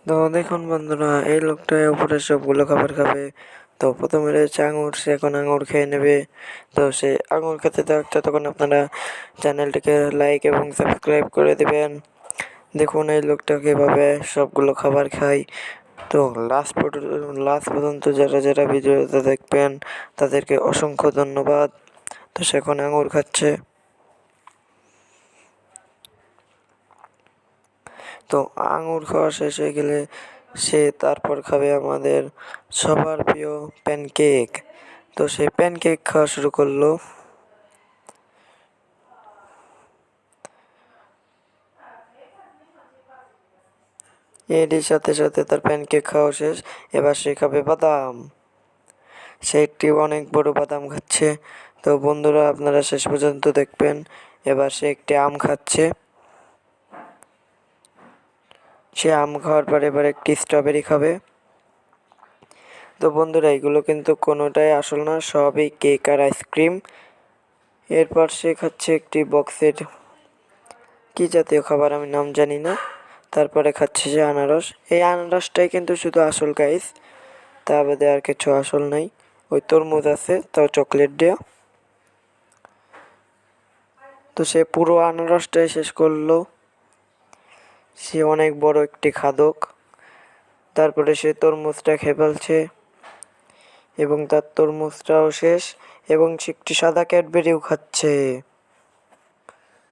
তো দেখুন বন্ধুরা, এই লোকটা উপরে সবগুলো খাবার খাবে। তো প্রথমে রয়েছে আঙুর, সে এখন আঙুর খেয়ে নেবে। তো সে আঙুর খেতে থাকতে তখন আপনারা চ্যানেলটিকে লাইক এবং সাবস্ক্রাইব করে দেবেন। দেখুন এই লোকটা কীভাবে সবগুলো খাবার খায়। তো লাস্ট পর্যন্ত যারা যারা ভিডিওটা দেখবেন তাদেরকে অসংখ্য ধন্যবাদ। তো সে এখন আঙুর খাচ্ছে। তো আঙুর খাওয়া শেষ হয়ে গেলে সে তারপর খাবে আমাদের সবার প্রিয় প্যানকেক। তো সে প্যানকেক খাওয়া শুরু করলো। এরই সাথে সাথে তার প্যানকেক খাওয়া শেষ। এবার সে খাবে বাদাম। সে একটি অনেক বড় বাদাম খাচ্ছে। তো বন্ধুরা, আপনারা শেষ পর্যন্ত দেখবেন। এবার সে একটি আম খাচ্ছে। সে আম খাওয়ার পর এবার একটি স্ট্রবেরি খাবে। তো বন্ধুরা, এগুলো কিন্তু কোনোটাই আসল না, সবই কেক আর আইসক্রিম। এরপর সে খাচ্ছে একটি বক্সের কি জাতীয় খাবার, আমি নাম জানি না। তারপরে খাচ্ছে সে আনারস। এই আনারসটাই কিন্তু শুধু আসল গাইস, তা বাদে আর কিছু আসল নাই। ওই তরমুজ আছে, তাও চকলেট দেওয়া। তো সে পুরো আনারসটাই শেষ করলো। সে অনেক বড় একটি খাদক। তারপরে সে তরমুজটা খেয়ে ফেলছে এবং তার তরমুজটাও শেষ এবং সে একটি সাদা ক্যাডবেরিও খাচ্ছে।